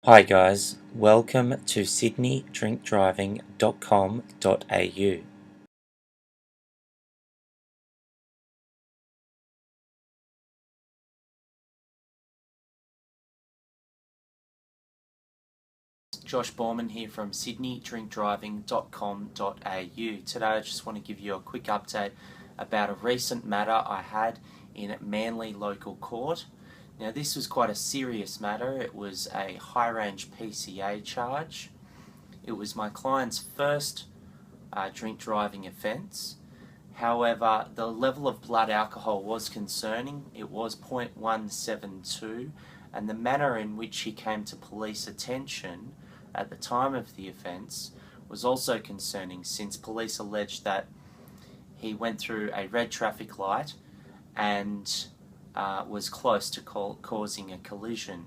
Hi guys, welcome to sydneydrinkdriving.com.au. Josh Boorman here from sydneydrinkdriving.com.au. Today I just want to give you a quick update about a recent matter I had in Manly Local Court. Now this was quite a serious matter. It was a High Range PCA charge. It was my client's first drink driving offence. However, the level of blood alcohol was concerning. It was 0.172, and the manner in which he came to police attention at the time of the offence was also concerning, since police alleged that he went through a red traffic light and was close to causing a collision.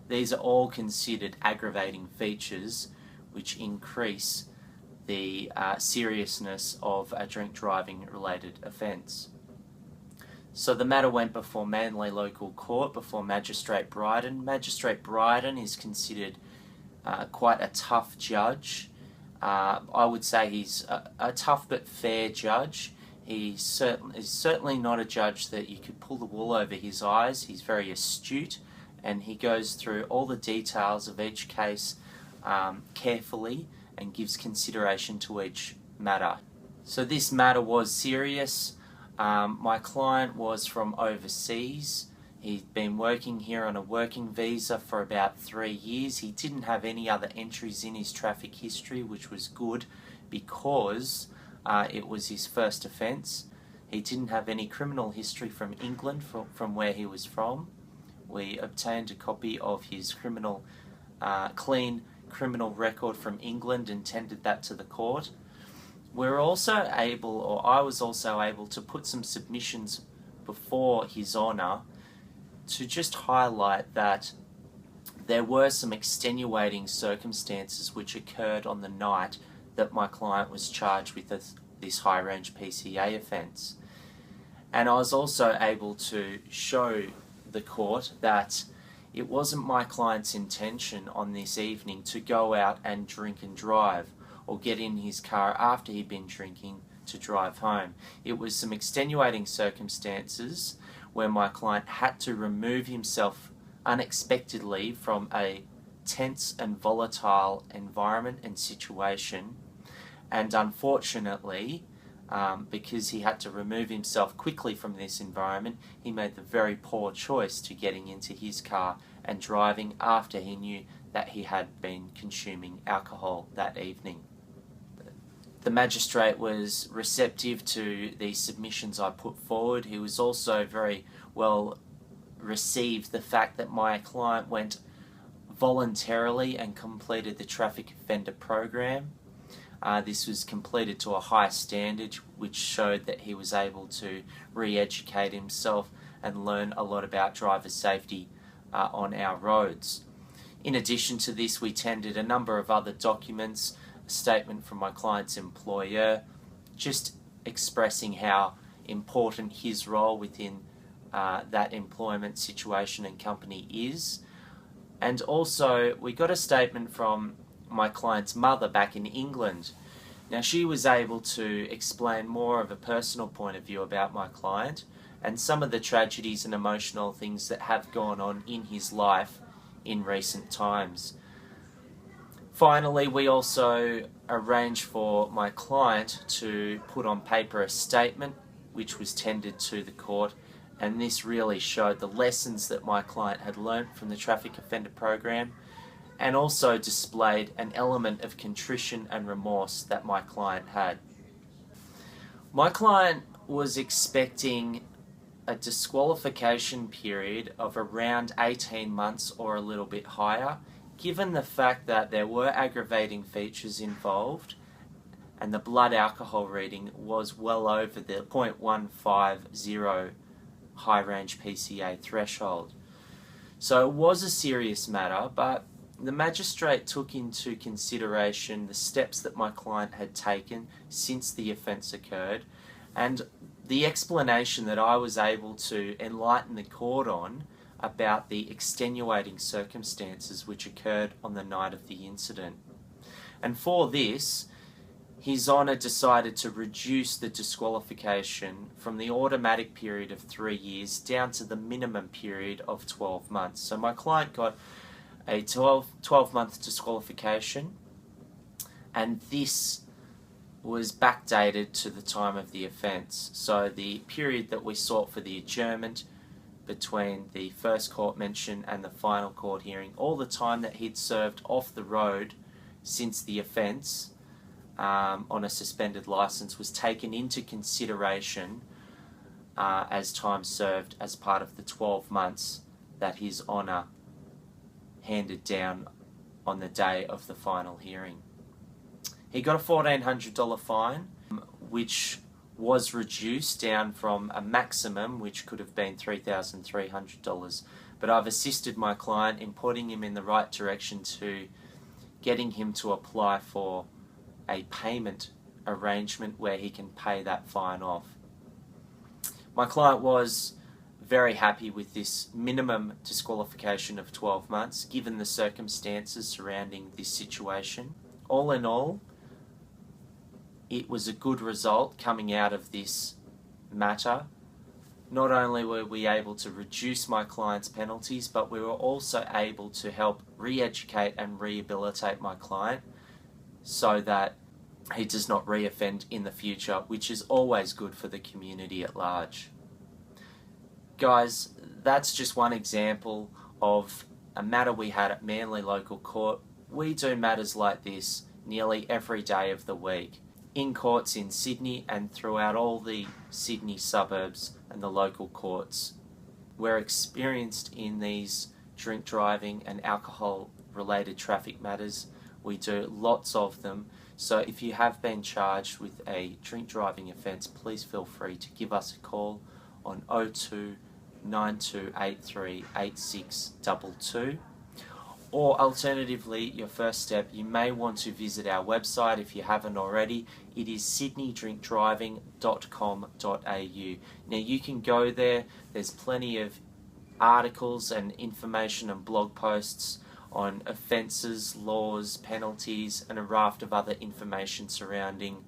These are all considered aggravating features which increase the seriousness of a drink driving related offence. So the matter went before Manly Local Court, before Magistrate Bryden. Magistrate Bryden is considered quite a tough judge. I would say he's a tough but fair judge. He is certainly not a judge that you could pull the wool over his eyes. He's very astute, and he goes through all the details of each case carefully and gives consideration to each matter. So this matter was serious. My client was from overseas. He'd been working here on a working visa for about 3 years. He didn't have any other entries in his traffic history, which was good because it was his first offence. He didn't have any criminal history from England, from where he was from. We obtained a copy of his clean criminal record from England and tendered that to the court. I was also able to put some submissions before His Honour to just highlight that there were some extenuating circumstances which occurred on the night that my client was charged with this High Range PCA offence. And I was also able to show the court that it wasn't my client's intention on this evening to go out and drink and drive, or get in his car after he'd been drinking to drive home. It was some extenuating circumstances where my client had to remove himself unexpectedly from a tense and volatile environment and situation, and unfortunately, because he had to remove himself quickly from this environment, he made the very poor choice to getting into his car and driving after he knew that he had been consuming alcohol that evening. The magistrate was receptive to the submissions I put forward. He was also very well received the fact that my client went voluntarily and completed the traffic offender program. This was completed to a high standard, which showed that he was able to re-educate himself and learn a lot about driver safety on our roads. In addition to this, we tendered a number of other documents, a statement from my client's employer, just expressing how important his role within that employment situation and company is. And also, we got a statement from my client's mother back in England. Now, she was able to explain more of a personal point of view about my client and some of the tragedies and emotional things that have gone on in his life in recent times. Finally, we also arranged for my client to put on paper a statement which was tendered to the court, and this really showed the lessons that my client had learnt from the traffic offender program, and also displayed an element of contrition and remorse that my client had. My client was expecting a disqualification period of around 18 months or a little bit higher, given the fact that there were aggravating features involved and the blood alcohol reading was well over the 0.150 high range PCA threshold. So it was a serious matter, but the magistrate took into consideration the steps that my client had taken since the offence occurred, and the explanation that I was able to enlighten the court on about the extenuating circumstances which occurred on the night of the incident. And for this, His Honour decided to reduce the disqualification from the automatic period of 3 years down to the minimum period of 12 months. So my client got a 12-month disqualification, and this was backdated to the time of the offence. So the period that we sought for the adjournment between the first court mention and the final court hearing, all the time that he'd served off the road since the offence on a suspended licence was taken into consideration as time served as part of the 12 months that His Honour handed down on the day of the final hearing. He got a $1,400 fine, which was reduced down from a maximum, which could have been $3,300. But I've assisted my client in putting him in the right direction to getting him to apply for a payment arrangement where he can pay that fine off. My client was very happy with this minimum disqualification of 12 months, given the circumstances surrounding this situation. All in all, it was a good result coming out of this matter. Not only were we able to reduce my client's penalties, but we were also able to help re-educate and rehabilitate my client so that he does not re-offend in the future, which is always good for the community at large. Guys, that's just one example of a matter we had at Manly Local Court. We do matters like this nearly every day of the week, in courts in Sydney and throughout all the Sydney suburbs and the local courts. We're experienced in these drink driving and alcohol related traffic matters. We do lots of them. So if you have been charged with a drink driving offence, please feel free to give us a call on 02 9283 8622. Or alternatively, your first step, you may want to visit our website if you haven't already. It is sydneydrinkdriving.com.au. Now you can go there, there's plenty of articles and information and blog posts on offences, laws, penalties, and a raft of other information surrounding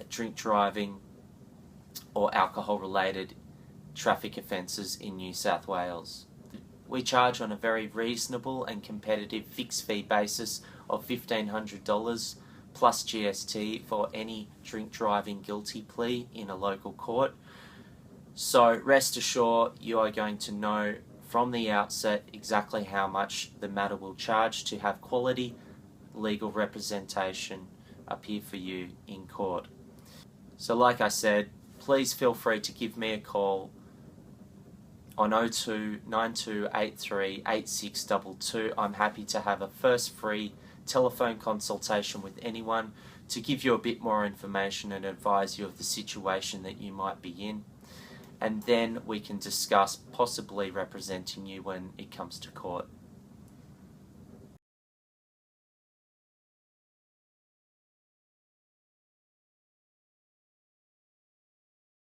drink driving or alcohol related traffic offences in New South Wales. We charge on a very reasonable and competitive fixed fee basis of $1,500 plus GST for any drink driving guilty plea in a local court. So rest assured you are going to know from the outset exactly how much the matter will charge to have quality legal representation appear for you in court. So like I said, please feel free to give me a call on 02 9283 8622. I'm happy to have a first free telephone consultation with anyone to give you a bit more information and advise you of the situation that you might be in. And then we can discuss possibly representing you when it comes to court.